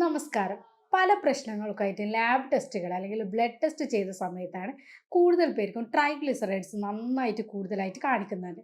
നമസ്കാരം. പല പ്രശ്നങ്ങൾക്കായിട്ട് ലാബ് ടെസ്റ്റുകൾ അല്ലെങ്കിൽ ബ്ലഡ് ടെസ്റ്റ് ചെയ്ത സമയത്താണ് കൂടുതൽ പേർക്കും ട്രൈഗ്ലിസറൈഡ്സ് നന്നായിട്ട് കൂടുതലായിട്ട് കാണിക്കുന്നുണ്ട്.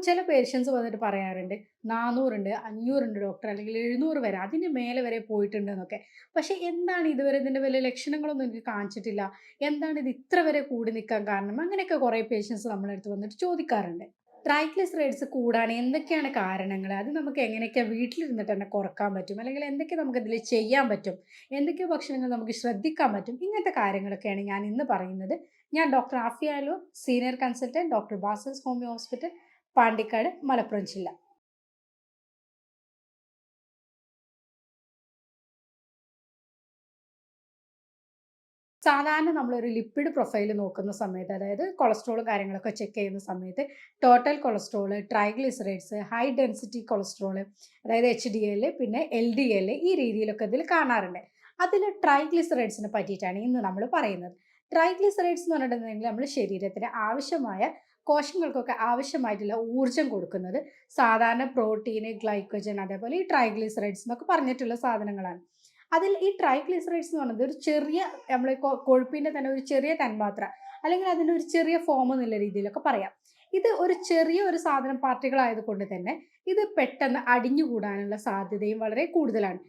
ചില പേഷ്യൻസ് വന്നിട്ട് പറയാറുണ്ട് 400 ഉണ്ട്, 500 ഉണ്ട് ഡോക്ടർ, അല്ലെങ്കിൽ 700 വരെ അതിന് മേലെ വരെ പോയിട്ടുണ്ട് എന്നൊക്കെ. പക്ഷേ എന്താണ് ഇതുവരെ ഇതിൻ്റെ വലിയ ലക്ഷണങ്ങളൊന്നും എനിക്ക് കാണിച്ചിട്ടില്ല. എന്താണ് ഇത് ഇത്ര വരെ കൂടി നിൽക്കാൻ കാരണം? അങ്ങനെയൊക്കെ കുറേ പേഷ്യൻസ് നമ്മളെ അടുത്ത് വന്നിട്ട് ചോദിക്കാറുണ്ട്. ട്രൈഗ്ലിസറൈഡ്സ് കൂടാൻ എന്തൊക്കെയാണ് കാരണങ്ങൾ? അത് നമുക്ക് എങ്ങനെയൊക്കെ വീട്ടിലിരുന്നിട്ട് തന്നെ കുറക്കാൻ പറ്റും? അല്ലെങ്കിൽ എന്തൊക്കെ നമുക്കതിൽ ചെയ്യാൻ പറ്റും? എന്തൊക്കെ ഭക്ഷണങ്ങൾ നമുക്ക് ശ്രദ്ധിക്കാൻ പറ്റും? ഇങ്ങനത്തെ കാര്യങ്ങളൊക്കെയാണ് ഞാൻ ഇന്ന് പറയുന്നത്. ഞാൻ doctor Afiya, senior consultant, doctor Basils homoeo hospital, Pandikkad, Malappuram ജില്ല. സാധാരണ നമ്മളൊരു ലിപ്പിഡ് പ്രൊഫൈൽ നോക്കുന്ന സമയത്ത്, അതായത് കൊളസ്ട്രോളും കാര്യങ്ങളൊക്കെ ചെക്ക് ചെയ്യുന്ന സമയത്ത് total cholesterol, triglycerides, high density cholesterol, അതായത് HDL, പിന്നെ LDL, ഈ രീതിയിലൊക്കെ ഇതിൽ കാണാറുണ്ട്. അതിൽ ട്രൈഗ്ലിസറൈഡ്സിനെ പറ്റിയിട്ടാണ് ഇന്ന് നമ്മൾ പറയുന്നത്. ട്രൈഗ്ലിസറൈഡ്സ് എന്ന് പറഞ്ഞിട്ടുണ്ടെങ്കിൽ നമ്മുടെ ശരീരത്തിന് ആവശ്യമായ കോശങ്ങൾക്കൊക്കെ ആവശ്യമായിട്ടുള്ള ഊർജ്ജം കൊടുക്കുന്നത് സാധാരണ പ്രോട്ടീന്, ഗ്ലൈക്കോജൻ, അതേപോലെ ഈ ട്രൈഗ്ലിസറൈഡ്സ് എന്നൊക്കെ പറഞ്ഞിട്ടുള്ള സാധനങ്ങളാണ്. അതിൽ ഈ ട്രൈഗ്ലിസറൈഡ്സ് എന്ന് പറയുന്നത് ഒരു ചെറിയ നമ്മളെ കൊഴുപ്പിന്റെ തന്നെ ഒരു ചെറിയ തന്മാത്ര, അല്ലെങ്കിൽ അതിന്റെ ഒരു ചെറിയ ഫോം എന്നുള്ള രീതിയിലൊക്കെ പറയാം. ഇത് ഒരു ചെറിയ ഒരു സാധനം പാർട്ടികൾ ആയതുകൊണ്ട് തന്നെ ഇത് പെട്ടെന്ന് അടിഞ്ഞുകൂടാനുള്ള സാധ്യതയും വളരെ കൂടുതലാണ്.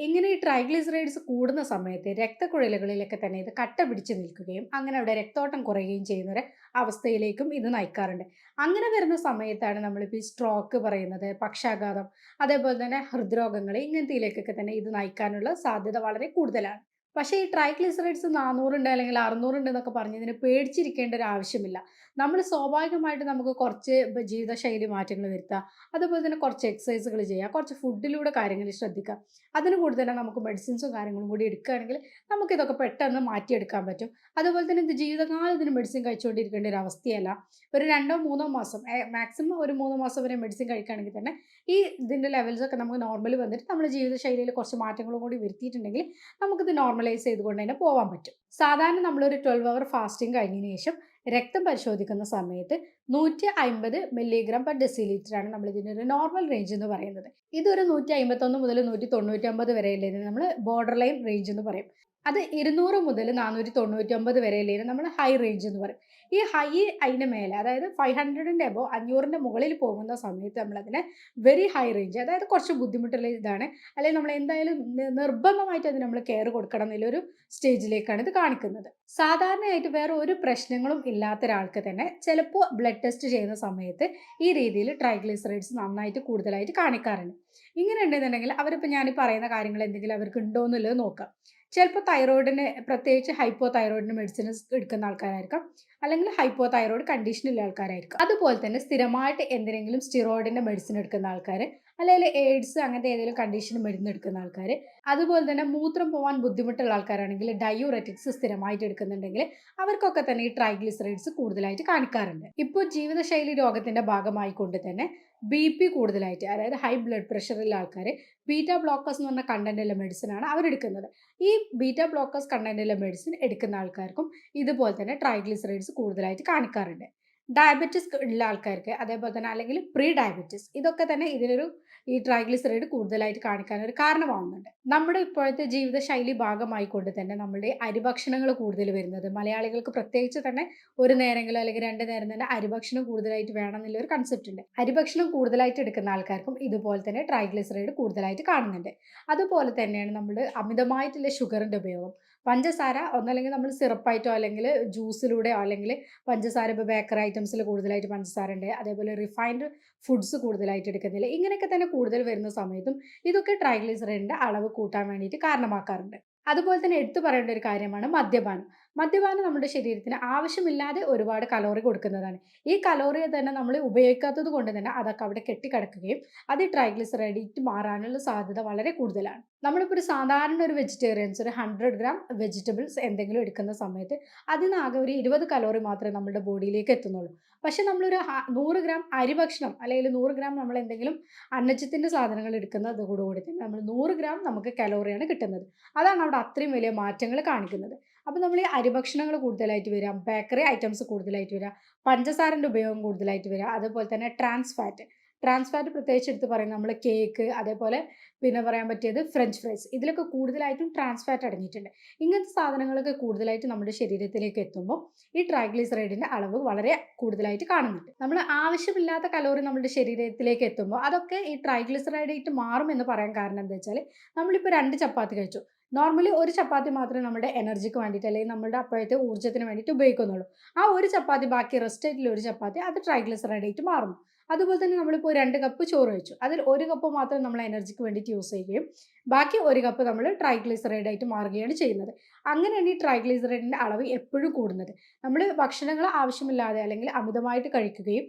ഇങ്ങനെ ഈ ട്രൈഗ്ലിസറൈഡ്സ് കൂടുന്ന സമയത്ത് രക്തക്കുഴലുകളിലൊക്കെ തന്നെ ഇത് കട്ട പിടിച്ച് നിൽക്കുകയും അങ്ങനെ അവിടെ രക്തോട്ടം കുറയുകയും ചെയ്യുന്ന ഒരു അവസ്ഥയിലേക്കും ഇത് നയിക്കാറുണ്ട്. അങ്ങനെ വരുന്ന സമയത്താണ് നമ്മളിപ്പോൾ ഈ സ്ട്രോക്ക് പറയുന്നത്, പക്ഷാഘാതം, അതേപോലെ തന്നെ ഹൃദ്രോഗങ്ങൾ, ഇങ്ങനത്തെയിലേക്കൊക്കെ തന്നെ ഇത് നയിക്കാനുള്ള സാധ്യത വളരെ കൂടുതലാണ്. പക്ഷേ ഈ ട്രൈഗ്ലിസറൈഡ്സ് 400 ഉണ്ട് അല്ലെങ്കിൽ 600 ഉണ്ട് എന്നൊക്കെ പറഞ്ഞ് ഇതിന് പേടിച്ചിരിക്കേണ്ട ഒരു ആവശ്യമില്ല. നമ്മൾ സ്വാഭാവികമായിട്ട് നമുക്ക് കുറച്ച് ജീവിതശൈലി മാറ്റങ്ങൾ വരുത്തുക, അതുപോലെ തന്നെ കുറച്ച് എക്സസൈസുകൾ ചെയ്യുക, കുറച്ച് ഫുഡിലൂടെ കാര്യങ്ങൾ ശ്രദ്ധിക്കുക. അതിന് കൂടെ തന്നെ നമുക്ക് മെഡിസിൻസും കാര്യങ്ങളും കൂടി എടുക്കുകയാണെങ്കിൽ നമുക്കിതൊക്കെ പെട്ടെന്ന് മാറ്റിയെടുക്കാൻ പറ്റും. അതുപോലെ തന്നെ ഇത് ജീവിതകാലം ഇതിന് മെഡിസിൻ കഴിച്ചുകൊണ്ടിരിക്കേണ്ട ഒരു അവസ്ഥയല്ല. ഒരു 2 3 മാസം, മാക്സിമം ഒരു 3 മാസം വരെ മെഡിസിൻ കഴിക്കുകയാണെങ്കിൽ തന്നെ ഈ ഇതിൻ്റെ ലെവൽസൊക്കെ നമുക്ക് നോർമൽ വന്നിട്ട് നമ്മുടെ ജീവിതശൈലിയിൽ കുറച്ച് മാറ്റങ്ങളും കൂടി വരുത്തിയിട്ടുണ്ടെങ്കിൽ നമുക്കിത് നോർമലൈസ് ചെയ്തുകൊണ്ട് തന്നെ പോകാൻ പറ്റും. സാധാരണ നമ്മളൊരു 12 അവർ ഫാസ്റ്റിംഗ് കഴിഞ്ഞതിന് ശേഷം രക്തം പരിശോധിക്കുന്ന സമയത്ത് 150 മില്ലിഗ്രാം പെർ ഡെസിലിറ്റർ ആണ് നമ്മൾ ഇതിനൊരു നോർമൽ റേഞ്ച് എന്ന് പറയുന്നത്. ഇതൊരു 151 മുതൽ 199 വരെയുള്ളതിന് നമ്മൾ ബോർഡർ ലൈൻ റേഞ്ച് എന്ന് പറയും. അത് 200 മുതൽ 499 വരെയുള്ളതിന് നമ്മൾ ഹൈ റേഞ്ച് എന്ന് പറയും. ഈ ഹൈ അതിന് മേലെ, അതായത് 500ന്റെ എബോ 500ന്റെ മുകളിൽ പോകുന്ന സമയത്ത് നമ്മളതിനെ വെരി ഹൈ റേഞ്ച്, അതായത് കുറച്ച് ബുദ്ധിമുട്ടുള്ള ഇതാണ്, അല്ലെങ്കിൽ നമ്മൾ എന്തായാലും നിർബന്ധമായിട്ട് അതിന് നമ്മൾ കെയർ കൊടുക്കണം എന്നുള്ളൊരു സ്റ്റേജിലേക്കാണ് ഇത് കാണിക്കുന്നത്. സാധാരണയായിട്ട് വേറെ ഒരു പ്രശ്നങ്ങളും ഇല്ലാത്ത ഒരാൾക്ക് തന്നെ ചിലപ്പോൾ ബ്ലഡ് ടെസ്റ്റ് ചെയ്യുന്ന സമയത്ത് ഈ രീതിയിൽ ട്രൈഗ്ലിസറൈഡ്സ് നന്നായിട്ട് കൂടുതലായിട്ട് കാണിക്കാറുണ്ട്. ഇങ്ങനെ ഉണ്ടെന്നുണ്ടെങ്കിൽ അവരിപ്പോൾ ഞാൻ പറയുന്ന കാര്യങ്ങൾ എന്തെങ്കിലും അവർക്ക് ഉണ്ടോ എന്നുള്ളത് നോക്കാം. ചിലപ്പോൾ തൈറോയിഡിന്, പ്രത്യേകിച്ച് ഹൈപ്പോ തൈറോയിഡിന് മെഡിസിൻ എടുക്കുന്ന ആൾക്കാരായിരിക്കാം, അല്ലെങ്കിൽ ഹൈപ്പോ തൈറോയിഡ് കണ്ടീഷനുള്ള ആൾക്കാരായിരിക്കും. അതുപോലെ തന്നെ സ്ഥിരമായിട്ട് എന്തിനെങ്കിലും സ്റ്റിറോയിഡിന്റെ മെഡിസിൻ എടുക്കുന്ന ആൾക്കാർ, അല്ലെങ്കിൽ എയ്ഡ്സ് അങ്ങനത്തെ ഏതെങ്കിലും കണ്ടീഷന് മരുന്ന് എടുക്കുന്ന ആൾക്കാർ, അതുപോലെ തന്നെ മൂത്രം പോകാൻ ബുദ്ധിമുട്ടുള്ള ആൾക്കാരാണെങ്കിൽ ഡയൂററ്റിക്സ് സ്ഥിരമായിട്ട് എടുക്കുന്നുണ്ടെങ്കിൽ അവർക്കൊക്കെ തന്നെ ഈ ട്രൈഗ്ലിസറൈഡ്സ് കൂടുതലായിട്ട് കാണിക്കാറുണ്ട്. ഇപ്പോൾ ജീവിതശൈലി രോഗത്തിന്റെ ഭാഗമായിക്കൊണ്ട് തന്നെ BP കൂടുതലായിട്ട്, അതായത് ഹൈ ബ്ലഡ് പ്രഷറുള്ള ആൾക്കാർ ബീറ്റ ബ്ലോക്കേഴ്സ് എന്ന് പറഞ്ഞ കണ്ടന്റുള്ള മെഡിസിൻ ആണ് അവരെടുക്കുന്നത്. ഈ ബീറ്റ ബ്ലോക്കേഴ്സ് കണ്ടന്റുള്ള മെഡിസിൻ എടുക്കുന്ന ആൾക്കാർക്കും ഇതുപോലെ തന്നെ ട്രൈഗ്ലിസറൈഡ്സ് കൂടുതലായിട്ട് കാണിക്കാറുണ്ട്. ഡയബറ്റിസ് ഉള്ള ആൾക്കാർക്ക്, അതേപോലെ തന്നെ അല്ലെങ്കിൽ പ്രീ ഡയബറ്റിസ്, ഇതൊക്കെ തന്നെ ഇതിനൊരു ഈ ട്രൈഗ്ലിസറൈഡ് കൂടുതലായിട്ട് കാണിക്കാൻ ഒരു കാരണമാവുന്നുണ്ട്. നമ്മുടെ ഇപ്പോഴത്തെ ജീവിതശൈലി ഭാഗമായിക്കൊണ്ട് തന്നെ നമ്മുടെ അരിഭക്ഷണങ്ങൾ കൂടുതൽ വരുന്നത്, മലയാളികൾക്ക് പ്രത്യേകിച്ച് തന്നെ ഒരു നേരങ്ങളോ അല്ലെങ്കിൽ 2 നേരം തന്നെ അരിഭക്ഷണം കൂടുതലായിട്ട് വേണം എന്നുള്ള ഒരു കൺസെപ്റ്റ് ഉണ്ട്. അരിഭക്ഷണം കൂടുതലായിട്ട് എടുക്കുന്ന ആൾക്കാർക്കും ഇതുപോലെ തന്നെ ട്രൈഗ്ലിസറൈഡ് കൂടുതലായിട്ട് കാണുന്നുണ്ട്. അതുപോലെ തന്നെയാണ് നമ്മൾ അമിതമായിട്ടുള്ള ഷുഗറിന്റെ ഉപയോഗം. പഞ്ചസാര ഒന്നല്ലെങ്കിൽ നമ്മൾ സിറപ്പായിട്ടോ അല്ലെങ്കിൽ ജ്യൂസിലൂടെയോ, അല്ലെങ്കിൽ പഞ്ചസാര ഇപ്പോൾ ബേക്കറി ഐറ്റംസിൽ കൂടുതലായിട്ട് പഞ്ചസാര ഉണ്ട്, അതേപോലെ റിഫൈൻഡ് ഫുഡ്സ് കൂടുതലായിട്ട് എടുക്കുന്നില്ല, ഇങ്ങനെയൊക്കെ തന്നെ കൂടുതൽ വരുന്ന സമയത്തും ഇതൊക്കെ ട്രൈഗ്ലിസറൈഡിന്റെ അളവ് കൂട്ടാൻ വേണ്ടിയിട്ട് കാരണമാക്കാറുണ്ട്. അതുപോലെ തന്നെ എടുത്തു പറയേണ്ട ഒരു കാര്യമാണ് മദ്യപാനം. മദ്യപാനം നമ്മുടെ ശരീരത്തിന് ആവശ്യമില്ലാതെ ഒരുപാട് കലോറി കൊടുക്കുന്നതാണ്. ഈ കലോറിയെ തന്നെ നമ്മൾ ഉപയോഗിക്കാത്തത് കൊണ്ട് തന്നെ അതൊക്കെ അവിടെ കെട്ടിക്കിടക്കുകയും അത് ട്രൈഗ്ലിസറൈഡായിട്ട് മാറാനുള്ള സാധ്യത വളരെ കൂടുതലാണ്. നമ്മളിപ്പോൾ ഒരു സാധാരണ ഒരു വെജിറ്റേറിയൻസ് ഒരു 100 ഗ്രാം വെജിറ്റബിൾസ് എന്തെങ്കിലും എടുക്കുന്ന സമയത്ത് അതിനാകെ ഒരു 20 കലോറി മാത്രമേ നമ്മുടെ ബോഡിയിലേക്ക് എത്തുന്നുള്ളൂ. പക്ഷെ നമ്മളൊരു 100 ഗ്രാം അരി ഭക്ഷണം, അല്ലെങ്കിൽ 100 ഗ്രാം നമ്മൾ എന്തെങ്കിലും അന്നജത്തിന്റെ സാധനങ്ങൾ എടുക്കുന്നതോടുകൂടി തന്നെ നമ്മൾ 100 ഗ്രാം നമുക്ക് കലോറിയാണ് കിട്ടുന്നത്. അതാണ് അവിടെ അത്രയും വലിയ മാറ്റങ്ങൾ കാണിക്കുന്നത്. അപ്പോൾ നമ്മൾ ഈ അരിഭക്ഷണങ്ങൾ കൂടുതലായിട്ട് വരിക, ബേക്കറി ഐറ്റംസ് കൂടുതലായിട്ട് വരിക, പഞ്ചസാരൻ്റെ ഉപയോഗം കൂടുതലായിട്ട് വരിക, അതുപോലെ തന്നെ ട്രാൻസ് ഫാറ്റ്, ട്രാൻസ് ഫാറ്റ് പ്രത്യേകിച്ച് എടുത്ത് പറയും നമ്മൾ കേക്ക്, അതേപോലെ പിന്നെ പറയാൻ പറ്റിയത് ഫ്രഞ്ച് ഫ്രൈസ്. ഇതിലൊക്കെ കൂടുതലായിട്ടും ട്രാൻസ് ഫാറ്റ് അടങ്ങിയിട്ടുണ്ട്. ഇങ്ങനത്തെ സാധനങ്ങളൊക്കെ കൂടുതലായിട്ട് നമ്മുടെ ശരീരത്തിലേക്ക് എത്തുമ്പോൾ ഈ ട്രൈഗ്ലിസറൈഡിന്റെ അളവ് വളരെ കൂടുതലായിട്ട് കാണുന്നുണ്ട്. നമ്മൾ ആവശ്യമില്ലാത്ത കലോറി നമ്മുടെ ശരീരത്തിലേക്ക് എത്തുമ്പോൾ അതൊക്കെ ഈ ട്രൈഗ്ലിസറൈഡായിട്ട് മാറും എന്ന് പറയാൻ കാരണം എന്താ വെച്ചാൽ, നമ്മളിപ്പോൾ 2 ചപ്പാത്തി കഴിച്ചു. നോർമലി ഒരു ചപ്പാത്തി മാത്രമേ നമ്മുടെ എനർജിക്ക് വേണ്ടിയിട്ട് അല്ലെങ്കിൽ നമ്മുടെ അപ്പോഴത്തെ ഊർജ്ജത്തിന് വേണ്ടിയിട്ട് ഉപയോഗിക്കുന്നുള്ളൂ. ആ ഒരു ചപ്പാത്തി ബാക്കി റെസ്റ്റ് ആയിട്ടുള്ള ഒരു ചപ്പാത്തി അത് ട്രൈഗ്ലിസറൈഡായിട്ട് മാറുന്നു. അതുപോലെ തന്നെ നമ്മളിപ്പോൾ 2 കപ്പ് ചോറ് കഴിച്ചു. അതിൽ 1 കപ്പ് മാത്രം നമ്മൾ എനർജിക്ക് വേണ്ടിയിട്ട് യൂസ് ചെയ്യുകയും ബാക്കി 1 കപ്പ് നമ്മൾ ട്രൈഗ്ലിസറൈഡായിട്ട് മാറുകയാണ് ചെയ്യുന്നത്. അങ്ങനെയാണ് ഈ ട്രൈഗ്ലിസറൈഡിന്റെ അളവ് എപ്പോഴും കൂടുന്നത്. നമ്മൾ ഭക്ഷണങ്ങൾ ആവശ്യമില്ലാതെ അല്ലെങ്കിൽ അമിതമായിട്ട് കഴിക്കുകയും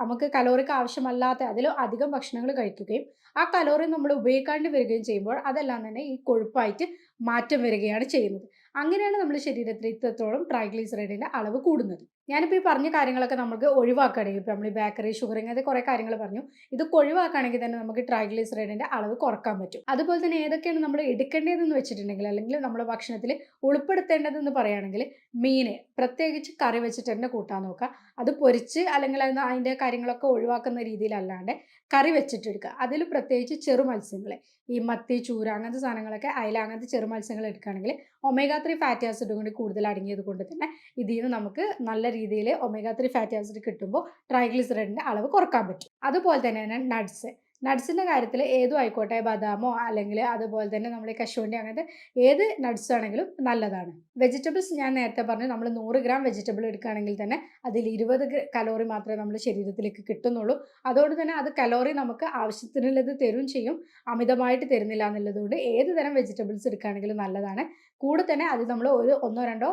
നമുക്ക് കലോറിക്ക് ആവശ്യമല്ലാത്ത അതിലും അധികം ഭക്ഷണങ്ങൾ കഴിക്കുകയും ആ കലോറി നമ്മൾ ഉപയോഗിക്കാണ്ട് വരികയും ചെയ്യുമ്പോൾ അതെല്ലാം തന്നെ ഈ കൊഴുപ്പായിട്ട് മാറ്റം വരികയാണ് ചെയ്യുന്നത്. അങ്ങനെയാണ് നമ്മുടെ ശരീരത്തിൽ ഇത്രത്തോളം ട്രൈഗ്ലിസറൈഡിന്റെ അളവ് കൂടുന്നത്. ഞാനിപ്പോൾ ഈ പറഞ്ഞ കാര്യങ്ങളൊക്കെ നമുക്ക് ഒഴിവാക്കുകയാണെങ്കിൽ, ഇപ്പോൾ നമ്മൾ ഈ ബേക്കറി, ഷുഗർ ഇങ്ങനത്തെ കുറേ കാര്യങ്ങൾ പറഞ്ഞു. ഇതൊക്കെ ഒഴിവാക്കുകയാണെങ്കിൽ തന്നെ നമുക്ക് ട്രൈഗ്ലിസറൈഡിന്റെ അളവ് കുറക്കാൻ പറ്റും. അതുപോലെ തന്നെ ഏതൊക്കെയാണ് നമ്മൾ എടുക്കേണ്ടതെന്ന് വെച്ചിട്ടുണ്ടെങ്കിൽ, അല്ലെങ്കിൽ നമ്മുടെ ഭക്ഷണത്തിൽ ഉൾപ്പെടുത്തേണ്ടതെന്ന് പറയുകയാണെങ്കിൽ, മീൻ പ്രത്യേകിച്ച് കറി വെച്ചിട്ട് തന്നെ കൂട്ടാൻ നോക്കുക. അത് പൊരിച്ച് അല്ലെങ്കിൽ അതിൻ്റെ കാര്യങ്ങളൊക്കെ ഒഴിവാക്കുന്ന രീതിയിലല്ലാണ്ട് കറി വെച്ചിട്ടെടുക്കുക. അതിൽ പ്രത്യേകിച്ച് ചെറു മത്സ്യങ്ങൾ, ഈ മത്തി, ചൂര അങ്ങനത്തെ സാധനങ്ങളൊക്കെ, അയല അങ്ങനത്തെ ചെറു മത്സ്യങ്ങൾ എടുക്കുകയാണെങ്കിൽ ഒമേഗ 3 ഫാറ്റി ആസിഡ് കൂടി കൂടുതൽ അടങ്ങിയത് കൊണ്ട് തന്നെ ഇതിൽ നിന്ന് നമുക്ക് നല്ല രീതിയിൽ ഒമേഗ 3 ഫാറ്റി ആസിഡ് കിട്ടുമ്പോൾ ട്രൈഗ്ലിസറൈഡിന്റെ അളവ് കുറക്കാൻ പറ്റും. അതുപോലെ തന്നെയാണ് നട്ട്സ്. നട്ട്സിന്റെ കാര്യത്തിൽ ഏതും ആയിക്കോട്ടെ, ബദാമോ അല്ലെങ്കിൽ അതുപോലെ തന്നെ നമ്മൾ കശുവണ്ടി അങ്ങനത്തെ ഏത് നട്ട്സ് ആണെങ്കിലും നല്ലതാണ്. വെജിറ്റബിൾസ് ഞാൻ നേരത്തെ പറഞ്ഞു, നമ്മൾ 100 ഗ്രാം വെജിറ്റബിൾ എടുക്കുകയാണെങ്കിൽ തന്നെ അതിൽ 20 കലോറി മാത്രമേ നമ്മുടെ ശരീരത്തിലേക്ക് കിട്ടുന്നുള്ളൂ. അതുകൊണ്ട് തന്നെ അത് കലോറി നമുക്ക് ആവശ്യത്തിനുള്ളത് തരും ചെയ്യും, അമിതമായിട്ട് തരുന്നില്ല എന്നുള്ളതുകൊണ്ട് ഏത് തരം വെജിറ്റബിൾസ് എടുക്കുകയാണെങ്കിലും നല്ലതാണ്. കൂടെ തന്നെ അത് നമ്മൾ ഒന്നോ രണ്ടോ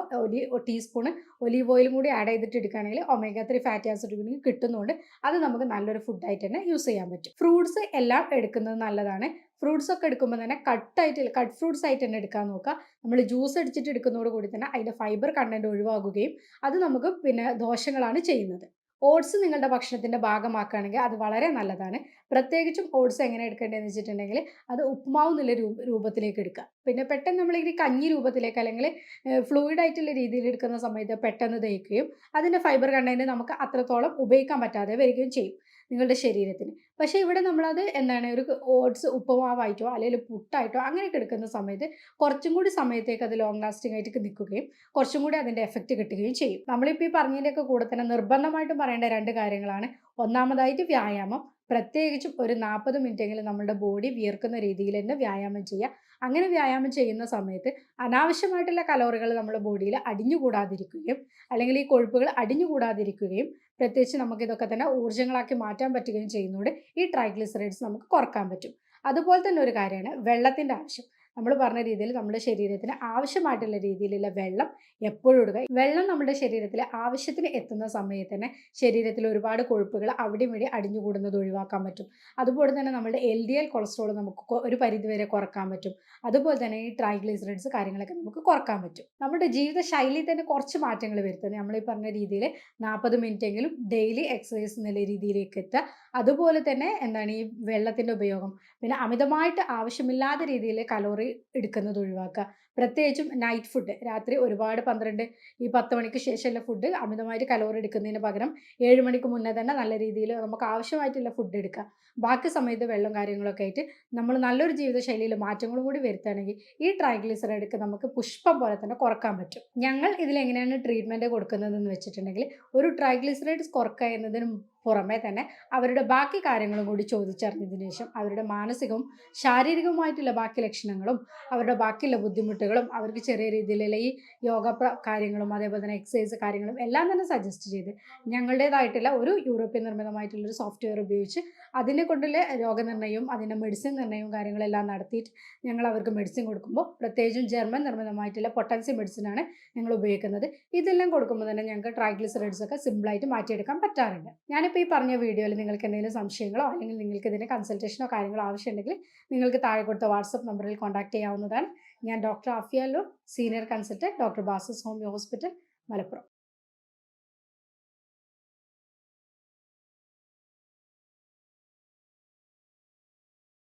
ടീസ്പൂണ് ഒലീവ് ഓയിലും കൂടി ആഡ് ചെയ്തിട്ട് എടുക്കുകയാണെങ്കിൽ ഒമേഗ 3 ഫാറ്റി ആസിഡ് കൂടി കിട്ടുന്നതുകൊണ്ട് അത് നമുക്ക് നല്ലൊരു ഫുഡായിട്ട് തന്നെ യൂസ് ചെയ്യാൻ പറ്റും. ഫ്രൂട്ട്സ് എല്ലാം എടുക്കുന്നത് നല്ലതാണ്. ഫ്രൂട്ട്സ് ഒക്കെ എടുക്കുമ്പോൾ തന്നെ കട്ട് ഫ്രൂട്ട്സ് ആയിട്ട് തന്നെ എടുക്കാൻ നോക്കുക. നമ്മൾ ജ്യൂസ് അടിച്ചിട്ട് എടുക്കുന്നതോട് കൂടി തന്നെ അതിൻ്റെ ഫൈബർ കണ്ടന്റ് ഒഴിവാകുകയും അത് നമുക്ക് പിന്നെ ദോഷങ്ങളാണ് ചെയ്യുന്നത്. ഓട്സ് നിങ്ങളുടെ ഭക്ഷണത്തിൻ്റെ ഭാഗമാക്കുകയാണെങ്കിൽ അത് വളരെ നല്ലതാണ്. പ്രത്യേകിച്ചും ഓട്സ് എങ്ങനെ എടുക്കേണ്ടതെന്ന് വെച്ചിട്ടുണ്ടെങ്കിൽ അത് ഉപ്പുമാവ് എന്നുള്ള രൂപത്തിലേക്ക് എടുക്കുക. പിന്നെ പെട്ടെന്ന് നമ്മൾ ഈ കഞ്ഞി രൂപത്തിലേക്ക് അല്ലെങ്കിൽ ഫ്ലൂയിഡ് ആയിട്ടുള്ള രീതിയിൽ എടുക്കുന്ന സമയത്ത് പെട്ടെന്ന് ദഹിക്കുകയും അതിൻ്റെ ഫൈബർ കണ്ടന്റ് നമുക്ക് അത്രത്തോളം ഉപയോഗിക്കാൻ പറ്റാതെ വരികയും ചെയ്യും നിങ്ങളുടെ ശരീരത്തിന്. പക്ഷേ ഇവിടെ നമ്മളത് ഒരു ഓട്സ് ഉപ്പുമാവായിട്ടോ അല്ലെങ്കിൽ പുട്ടായിട്ടോ അങ്ങനെയൊക്കെ എടുക്കുന്ന സമയത്ത് കുറച്ചും കൂടി സമയത്തേക്ക് അത് ലോങ് ലാസ്റ്റിംഗ് ആയിട്ട് നിൽക്കുകയും കുറച്ചും കൂടി അതിൻ്റെ എഫക്റ്റ് കിട്ടുകയും ചെയ്യും. നമ്മളിപ്പോൾ ഈ പറഞ്ഞതിൻ്റെയൊക്കെ കൂടെ തന്നെ നിർബന്ധമായിട്ടും പറയേണ്ട 2 കാര്യങ്ങളാണ്. ഒന്നാമതായിട്ട് വ്യായാമം. പ്രത്യേകിച്ചും ഒരു 40 മിനിറ്റെങ്കിലും നമ്മുടെ ബോഡി വിയർക്കുന്ന രീതിയിൽ തന്നെ വ്യായാമം ചെയ്യുക. അങ്ങനെ വ്യായാമം ചെയ്യുന്ന സമയത്ത് അനാവശ്യമായിട്ടുള്ള കലോറികൾ നമ്മുടെ ബോഡിയിൽ അടിഞ്ഞുകൂടാതിരിക്കുകയും അല്ലെങ്കിൽ ഈ കൊഴുപ്പുകൾ അടിഞ്ഞുകൂടാതിരിക്കുകയും പ്രത്യേകിച്ച് നമുക്കിതൊക്കെ തന്നെ ഊർജ്ജങ്ങളാക്കി മാറ്റാൻ പറ്റുകയും ചെയ്യുന്നതോടെ ഈ ട്രൈഗ്ലിസറൈഡ്സ് നമുക്ക് കുറക്കാൻ പറ്റും. അതുപോലെ തന്നെ ഒരു കാര്യമാണ് വെള്ളത്തിൻ്റെ ആവശ്യം. നമ്മൾ പറഞ്ഞ രീതിയിൽ നമ്മുടെ ശരീരത്തിന് ആവശ്യമായിട്ടുള്ള രീതിയിലുള്ള വെള്ളം എപ്പോഴും ഇടുക. വെള്ളം നമ്മുടെ ശരീരത്തിൽ ആവശ്യത്തിന് എത്തുന്ന സമയത്ത് തന്നെ ശരീരത്തിൽ ഒരുപാട് കൊഴുപ്പുകൾ അവിടെയും ഇവിടെ അടിഞ്ഞുകൂടുന്നത് ഒഴിവാക്കാൻ പറ്റും. അതുപോലെ തന്നെ നമ്മുടെ LDL കൊളസ്ട്രോൾ നമുക്ക് ഒരു പരിധിവരെ കുറക്കാൻ പറ്റും. അതുപോലെ തന്നെ ഈ ട്രൈഗ്ലിസറൈഡ്സ് കാര്യങ്ങളൊക്കെ നമുക്ക് കുറക്കാൻ പറ്റും. നമ്മുടെ ജീവിത ശൈലിയിൽ തന്നെ കുറച്ച് മാറ്റങ്ങൾ വരുത്തുന്നത് നമ്മൾ ഈ പറഞ്ഞ രീതിയിൽ 40 മിനിറ്റെങ്കിലും ഡെയിലി എക്സസൈസ് എന്നുള്ള രീതിയിലേക്ക് എത്തുക. അതുപോലെ തന്നെ ഈ വെള്ളത്തിൻ്റെ ഉപയോഗം, പിന്നെ അമിതമായിട്ട് ആവശ്യമില്ലാത്ത രീതിയിൽ കലോറി എടുക്കുന്നത് ഒഴിവാക്കുക. പ്രത്യേകിച്ചും നൈറ്റ് ഫുഡ്, രാത്രി ഒരുപാട് 10 മണിക്ക് ശേഷമുള്ള ഫുഡ് അമിതമായിട്ട് കലോറി എടുക്കുന്നതിന് പകരം 7 മണിക്ക് മുന്നേ തന്നെ നല്ല രീതിയിൽ നമുക്ക് ആവശ്യമായിട്ടുള്ള ഫുഡ് എടുക്കുക. ബാക്കി സമയത്ത് വെള്ളം കാര്യങ്ങളൊക്കെ ആയിട്ട് നമ്മൾ നല്ലൊരു ജീവിതശൈലിയിൽ മാറ്റങ്ങളും കൂടി വരുത്തുകയാണെങ്കിൽ ഈ ട്രൈഗ്ലിസറൈഡ് നമുക്ക് പുഷ്പം പോലെ തന്നെ കുറക്കാൻ പറ്റും. ഞങ്ങൾ ഇതിലെങ്ങനെയാണ് ട്രീറ്റ്മെൻറ്റ് കൊടുക്കുന്നതെന്ന് വെച്ചിട്ടുണ്ടെങ്കിൽ ഒരു ട്രൈഗ്ലിസറൈഡ്സ് കുറക്കുക എന്നതിന് പുറമെ തന്നെ അവരുടെ ബാക്കി കാര്യങ്ങളും കൂടി ചോദിച്ചറിഞ്ഞതിന് ശേഷം അവരുടെ മാനസികവും ശാരീരികവുമായിട്ടുള്ള ബാക്കി ലക്ഷണങ്ങളും അവരുടെ ബാക്കിയുള്ള ബുദ്ധിമുട്ടുകളും അവർക്ക് ചെറിയ രീതിയിലുള്ള ഈ യോഗ കാര്യങ്ങളും അതേപോലെ തന്നെ എക്സസൈസ് കാര്യങ്ങളും എല്ലാം തന്നെ സജസ്റ്റ് ചെയ്ത് ഞങ്ങളുടേതായിട്ടുള്ള ഒരു യൂറോപ്യൻ നിർമ്മിതമായിട്ടുള്ളൊരു സോഫ്റ്റ്വെയർ ഉപയോഗിച്ച് അതിനെ കൊണ്ടുള്ള രോഗനിർണ്ണയവും അതിൻ്റെ മെഡിസിൻ നിർണ്ണയവും കാര്യങ്ങളെല്ലാം നടത്തിയിട്ട് ഞങ്ങൾ അവർക്ക് മെഡിസിൻ കൊടുക്കുമ്പോൾ പ്രത്യേകിച്ചും ജർമ്മൻ നിർമ്മിതമായിട്ടുള്ള പൊട്ടൻസി മെഡിസിനാണ് ഞങ്ങൾ ഉപയോഗിക്കുന്നത്. ഇതെല്ലാം കൊടുക്കുമ്പോൾ തന്നെ ഞങ്ങൾക്ക് ട്രൈഗ്ലിസറൈഡ്സ് ഒക്കെ സിമ്പിളായിട്ട് മാറ്റിയെടുക്കാൻ പറ്റാറുണ്ട്. ഞാനിപ്പോൾ ഈ പറഞ്ഞ വീഡിയോയിൽ നിങ്ങൾക്ക് എന്തെങ്കിലും സംശയങ്ങളോ അല്ലെങ്കിൽ നിങ്ങൾക്ക് ഇതിന് കൺസൾട്ടേഷനോ കാര്യങ്ങളോ ആവശ്യമുണ്ടെങ്കിൽ നിങ്ങൾക്ക് താഴെ കൊടുത്ത വാട്സപ്പ് നമ്പറിൽ കോൺടാക്ട് ചെയ്യാവുന്നതാണ്. ഞാൻ ഡോക്ടർ ആഫിയ ലോ, senior consultant, doctor Basils homoeo hospital, Malappuram.